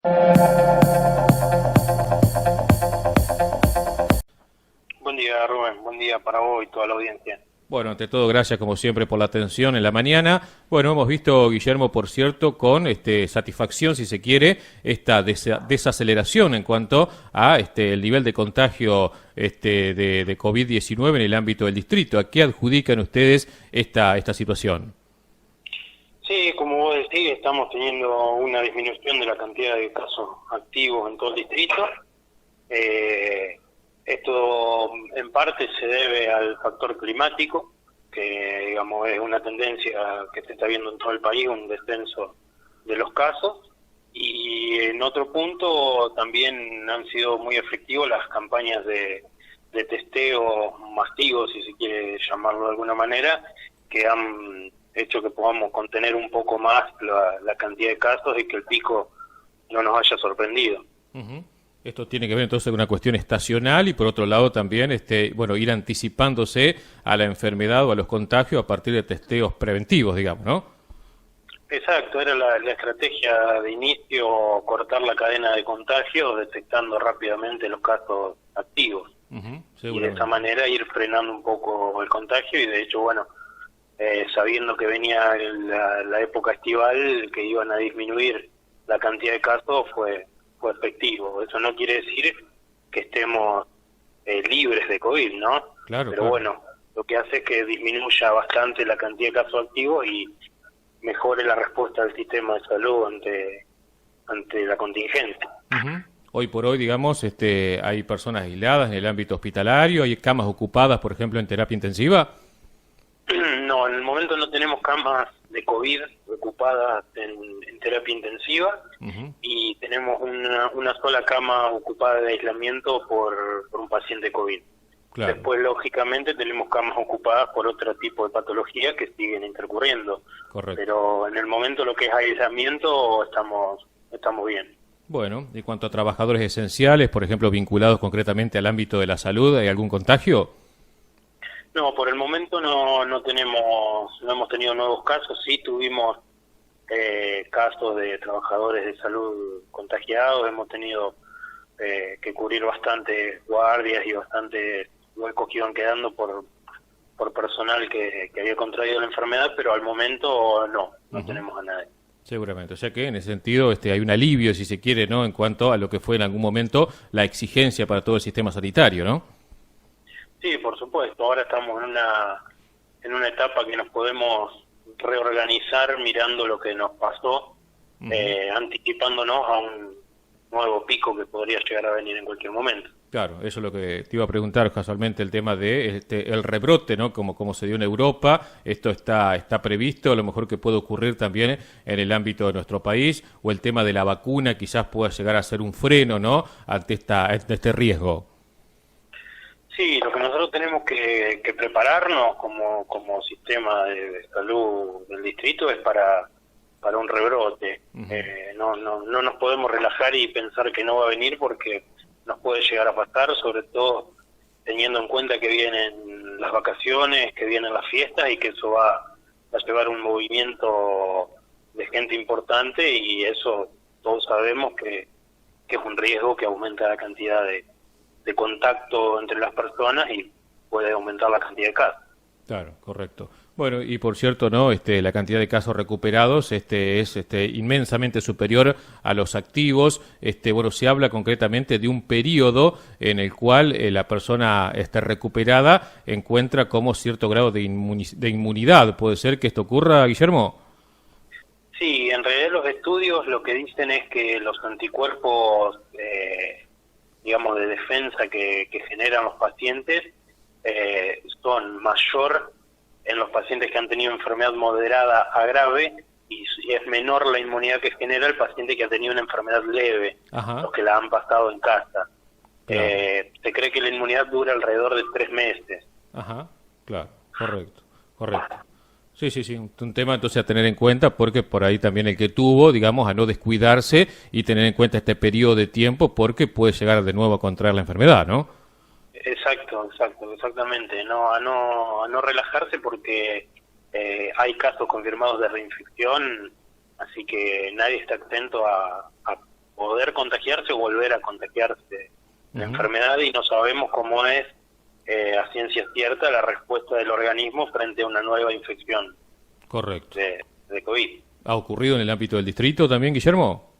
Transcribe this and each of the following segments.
Buen día, Rubén. Buen día para vos y toda la audiencia. Bueno, ante todo, gracias como siempre por la atención en la mañana. Bueno, hemos visto, Guillermo, por cierto, con satisfacción, si se quiere, esta desaceleración en cuanto a el nivel de contagio de COVID-19 en el ámbito del distrito. ¿A qué adjudican ustedes esta situación? Sí, como vos decís, estamos teniendo una disminución de la cantidad de casos activos en todo el distrito. Esto en parte se debe al factor climático, que digamos es una tendencia que se está viendo en todo el país, un descenso de los casos. Y en otro punto también han sido muy efectivas las campañas de testeo masivo, si se quiere llamarlo de alguna manera, que han hecho que podamos contener un poco más la cantidad de casos y que el pico no nos haya sorprendido. Ujú. Esto tiene que ver entonces con una cuestión estacional y por otro lado también ir anticipándose a la enfermedad o a los contagios a partir de testeos preventivos, digamos, ¿no? Exacto, era la estrategia de inicio, cortar la cadena de contagio, detectando rápidamente los casos activos. Ujú, Y de esa seguramente. manera ir frenando un poco el contagio y de hecho, bueno, sabiendo que venía la época estival, que iban a disminuir la cantidad de casos, fue efectivo. Eso no quiere decir que estemos libres de COVID, ¿no? Claro, Pero claro. bueno, lo que hace es que disminuya bastante la cantidad de casos activos y mejore la respuesta del sistema de salud ante la contingencia. Ujú. Hoy por hoy, digamos, hay personas aisladas en el ámbito hospitalario, hay camas ocupadas, por ejemplo, en terapia intensiva. No, en el momento no tenemos camas de COVID ocupadas en terapia intensiva Ujú. y tenemos una sola cama ocupada de aislamiento por un paciente COVID. Claro, Después, lógicamente, tenemos camas ocupadas por otro tipo de patologías que siguen intercurriendo. correcto. Pero en el momento lo que es aislamiento estamos bien. Bueno, en cuanto a trabajadores esenciales, por ejemplo, vinculados concretamente al ámbito de la salud, ¿hay algún contagio? No, por el momento no hemos tenido nuevos casos. Sí tuvimos casos de trabajadores de salud contagiados. Hemos tenido que cubrir bastantes guardias y bastantes huecos que iban quedando por personal que había contraído la enfermedad, pero al momento no Ujú. tenemos a nadie. Seguramente. O sea que en ese sentido hay un alivio, si se quiere, ¿no? En cuanto a lo que fue en algún momento la exigencia para todo el sistema sanitario, ¿no? Sí, por supuesto. Ahora estamos en una etapa que nos podemos reorganizar mirando lo que nos pasó, Ujú. anticipándonos a un nuevo pico que podría llegar a venir en cualquier momento. Claro, eso es lo que te iba a preguntar casualmente, el tema de el rebrote, ¿no? Como se dio en Europa, esto está previsto, a lo mejor que puede ocurrir también en el ámbito de nuestro país, o el tema de la vacuna quizás pueda llegar a ser un freno, ¿no? Ante este riesgo. Sí, lo que nosotros tenemos que prepararnos como sistema de salud del distrito es para un rebrote. Ujú. No nos podemos relajar y pensar que no va a venir porque nos puede llegar a pasar, sobre todo teniendo en cuenta que vienen las vacaciones, que vienen las fiestas y que eso va a llevar un movimiento de gente importante y eso todos sabemos que es un riesgo que aumenta la cantidad de contacto entre las personas y puede aumentar la cantidad de casos. Claro, correcto. Bueno, y por cierto, ¿no? La cantidad de casos recuperados es inmensamente superior a los activos. Bueno, se habla concretamente de un periodo en el cual la persona recuperada encuentra como cierto grado de inmunidad. ¿Puede ser que esto ocurra, Guillermo? Sí, en realidad los estudios lo que dicen es que los anticuerpos, digamos, de defensa que generan los pacientes son mayor en los pacientes que han tenido enfermedad moderada a grave y es menor la inmunidad que genera el paciente que ha tenido una enfermedad leve, Ajá, los que la han pasado en casa. claro. Se cree que la inmunidad dura alrededor de 3 meses. Ajá, claro, correcto, correcto. Sí, sí, sí, un tema entonces a tener en cuenta porque por ahí también el que tuvo, digamos, a no descuidarse y tener en cuenta este periodo de tiempo porque puede llegar de nuevo a contraer la enfermedad, ¿no? Exactamente. A no relajarse porque hay casos confirmados de reinfección, así que nadie está exento a poder contagiarse o volver a contagiarse la enfermedad, y no sabemos cómo es a ciencia cierta la respuesta del organismo frente a una nueva infección. Correcto. De COVID. ¿Ha ocurrido en el ámbito del distrito también, Guillermo?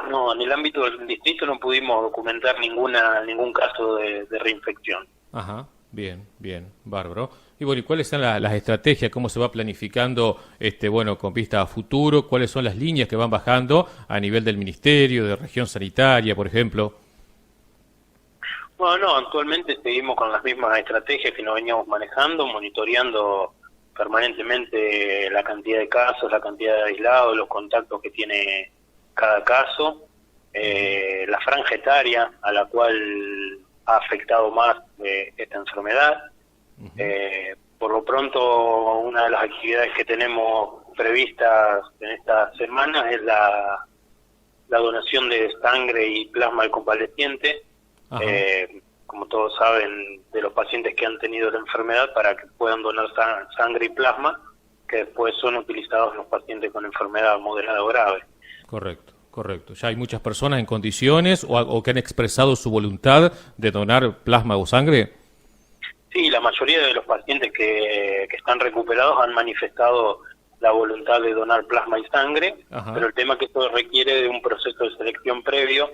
No, en el ámbito del distrito no pudimos documentar ningún caso de reinfección. Ajá, bien, bárbaro. Y bueno, ¿y cuáles son las estrategias? ¿Cómo se va planificando, bueno, con vista a futuro? ¿Cuáles son las líneas que van bajando a nivel del ministerio, de región sanitaria, por ejemplo? Bueno, no, actualmente seguimos con las mismas estrategias que nos veníamos manejando, monitoreando permanentemente la cantidad de casos, la cantidad de aislados, los contactos que tiene cada caso, la franja etaria a la cual ha afectado más esta enfermedad. Por lo pronto, una de las actividades que tenemos previstas en esta semana es la donación de sangre y plasma al convaleciente, como todos saben, de los pacientes que han tenido la enfermedad, para que puedan donar sangre y plasma, que después son utilizados en los pacientes con enfermedad moderada o grave. Correcto. ¿Ya hay muchas personas en condiciones o que han expresado su voluntad de donar plasma o sangre? Sí, la mayoría de los pacientes que están recuperados han manifestado la voluntad de donar plasma y sangre, pero el tema es que esto requiere de un proceso de selección previo,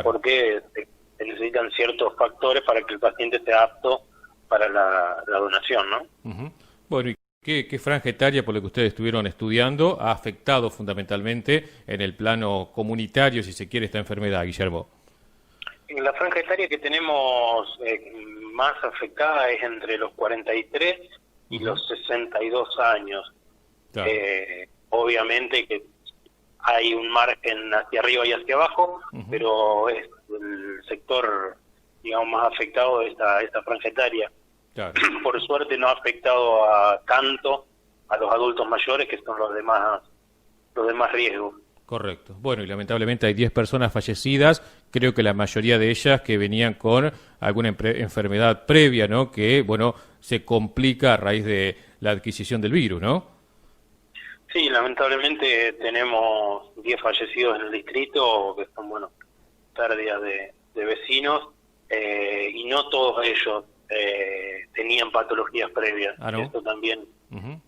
porque se necesitan ciertos factores para que el paciente sea apto para la donación, ¿no? Bueno, ¿y qué franja etaria, por lo que ustedes estuvieron estudiando, ha afectado fundamentalmente en el plano comunitario, si se quiere, esta enfermedad, Guillermo? En la franja etaria que tenemos más afectada es entre los 43 y los 62 años. Claro. Obviamente que hay un margen hacia arriba y hacia abajo, pero es el sector, digamos, más afectado de esta franja etaria. Claro. Por suerte no ha afectado tanto a los adultos mayores, que son los de más riesgo. Correcto. Bueno, y lamentablemente hay 10 personas fallecidas, creo que la mayoría de ellas que venían con alguna enfermedad previa, ¿no? Que, bueno, se complica a raíz de la adquisición del virus, ¿no? Sí, lamentablemente tenemos 10 fallecidos en el distrito, que son, bueno, pérdidas de vecinos, y no todos ellos tenían patologías previas. ¿No? Esto también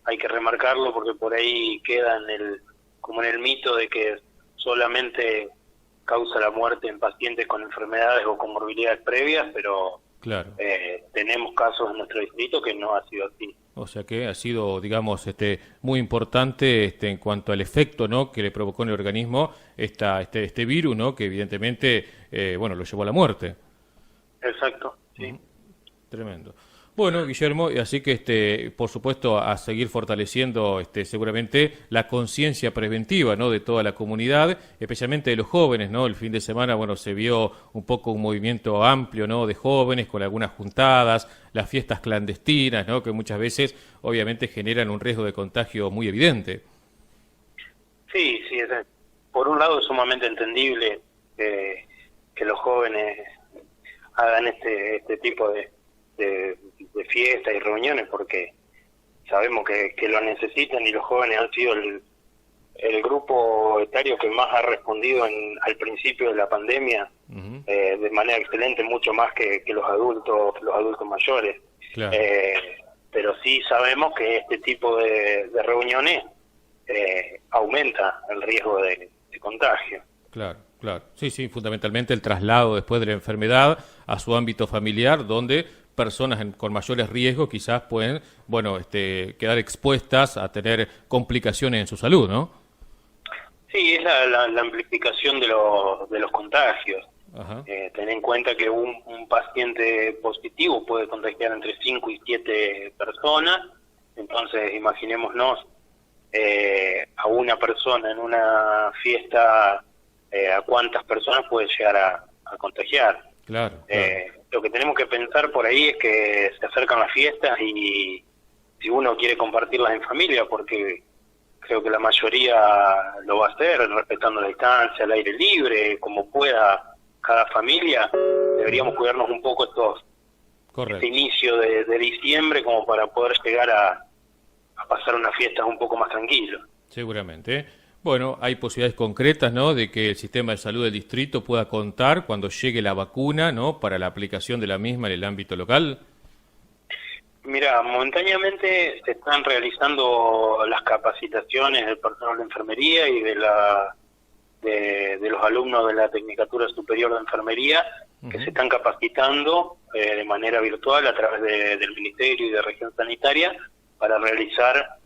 hay que remarcarlo, porque por ahí queda como en el mito de que solamente causa la muerte en pacientes con enfermedades o comorbilidades previas, pero tenemos casos en nuestro distrito que no ha sido así. O sea que ha sido, digamos, muy importante en cuanto al efecto, ¿no?, que le provocó en el organismo este virus, ¿no?, que evidentemente lo llevó a la muerte. Exacto, sí. Tremendo. Bueno, Guillermo, así que por supuesto a seguir fortaleciendo seguramente la conciencia preventiva, ¿no?, de toda la comunidad, especialmente de los jóvenes, ¿no? El fin de semana, se vio un poco un movimiento amplio, ¿no?, de jóvenes con algunas juntadas, las fiestas clandestinas, ¿no?, que muchas veces obviamente generan un riesgo de contagio muy evidente. Sí, por un lado es sumamente entendible que los jóvenes hagan este tipo de fiestas y reuniones, porque sabemos que lo necesitan, y los jóvenes han sido el grupo etario que más ha respondido al principio de la pandemia de manera excelente, mucho más que los adultos mayores. Claro. Pero sí sabemos que este tipo de reuniones aumenta el riesgo de contagio. Claro. Sí, fundamentalmente el traslado después de la enfermedad a su ámbito familiar, donde personas con mayores riesgos quizás pueden, quedar expuestas a tener complicaciones en su salud, ¿no? Sí, es la amplificación de los contagios. Ten en cuenta que un paciente positivo puede contagiar entre 5 y 7 personas, entonces imaginémonos a una persona en una fiesta, a cuántas personas puede llegar a contagiar. Claro. Lo que tenemos que pensar por ahí es que se acercan las fiestas y si uno quiere compartirlas en familia, porque creo que la mayoría lo va a hacer respetando la distancia, al aire libre, como pueda cada familia, deberíamos cuidarnos un poco este inicio de diciembre, como para poder llegar a pasar unas fiestas un poco más tranquilos. Seguramente. Bueno, hay posibilidades concretas, ¿no?, de que el sistema de salud del distrito pueda contar cuando llegue la vacuna, ¿no?, para la aplicación de la misma en el ámbito local. Mira, momentáneamente se están realizando las capacitaciones del personal de enfermería y de los alumnos de la Tecnicatura Superior de Enfermería, que se están capacitando de manera virtual a través del Ministerio y de Región Sanitaria para realizar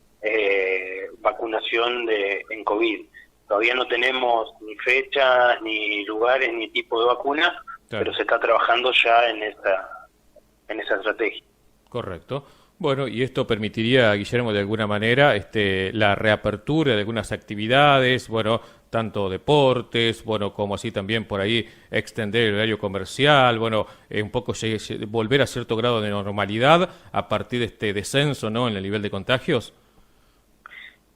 vacunación en COVID. Todavía no tenemos ni fechas, ni lugares, ni tipo de vacuna, claro, pero se está trabajando ya en esa estrategia. Correcto. Bueno, y esto permitiría, Guillermo, de alguna manera, la reapertura de algunas actividades, bueno, tanto deportes, bueno, como así también por ahí extender el horario comercial, bueno, un poco volver a cierto grado de normalidad a partir de este descenso, ¿no?, en el nivel de contagios.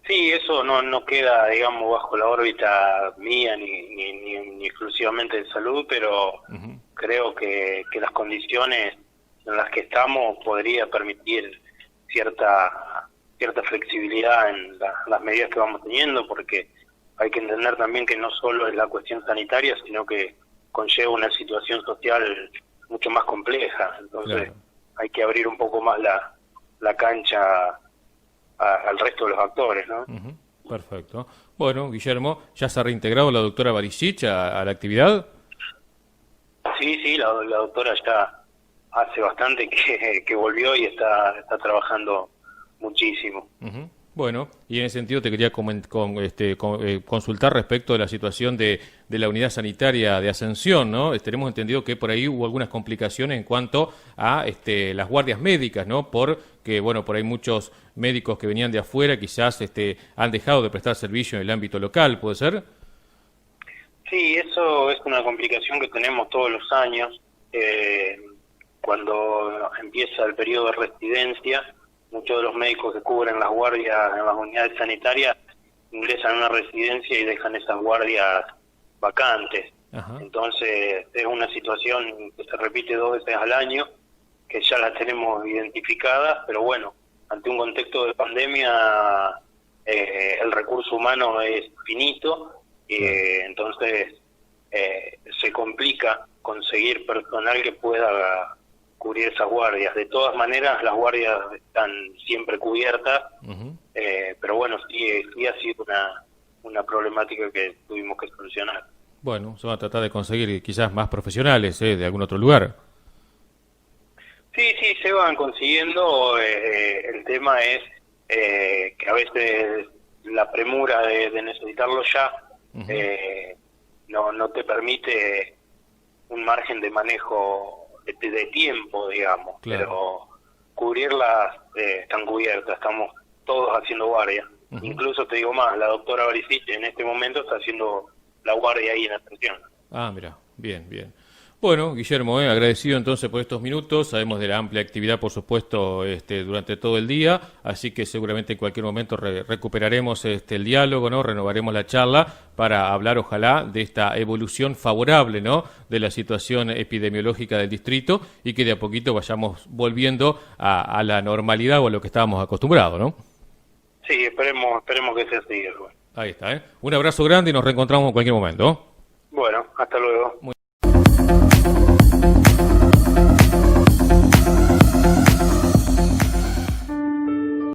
Sí, eso no queda, digamos, bajo la órbita mía ni exclusivamente de salud, pero creo que las condiciones en las que estamos podría permitir cierta flexibilidad en las medidas que vamos teniendo, porque hay que entender también que no solo es la cuestión sanitaria, sino que conlleva una situación social mucho más compleja. Entonces, claro, hay que abrir un poco más la cancha al resto de los actores, ¿no? Perfecto. Bueno, Guillermo, ¿ya se ha reintegrado la doctora Barisic a la actividad? Sí, la doctora ya hace bastante que volvió y está trabajando muchísimo. Bueno, y en ese sentido te quería consultar respecto de la situación de la unidad sanitaria de Ascensión, ¿no? Tenemos entendido que por ahí hubo algunas complicaciones en cuanto a las guardias médicas, ¿no? Porque, bueno, por ahí muchos médicos que venían de afuera quizás han dejado de prestar servicio en el ámbito local, ¿puede ser? Sí, eso es una complicación que tenemos todos los años. Cuando empieza el periodo de residencia, muchos de los médicos que cubren las guardias en las unidades sanitarias ingresan a una residencia y dejan esas guardias vacantes. Entonces es una situación que se repite 2 veces al año, que ya la tenemos identificadas, pero bueno, ante un contexto de pandemia el recurso humano es finito, entonces se complica conseguir personal que pueda cubrir esas guardias. De todas maneras, las guardias están siempre cubiertas, pero bueno, sí ha sido una problemática que tuvimos que solucionar. Bueno, se va a tratar de conseguir quizás más profesionales de algún otro lugar. Sí, se van consiguiendo. El tema es que a veces la premura de necesitarlo ya no te permite un margen de manejo de tiempo, digamos, claro, pero cubrirlas están cubiertas, estamos todos haciendo guardia. Incluso te digo más, la doctora Barisic en este momento está haciendo la guardia ahí en Ascensión. Ah, mira, bien. Bueno, Guillermo, agradecido entonces por estos minutos. Sabemos de la amplia actividad, por supuesto, durante todo el día, así que seguramente en cualquier momento recuperaremos el diálogo, ¿no? Renovaremos la charla para hablar, ojalá, de esta evolución favorable, ¿no?, de la situación epidemiológica del distrito y que de a poquito vayamos volviendo a la normalidad o a lo que estábamos acostumbrados, ¿no? Sí, esperemos que sea así. Ahí está, Un abrazo grande y nos reencontramos en cualquier momento. Bueno, hasta luego.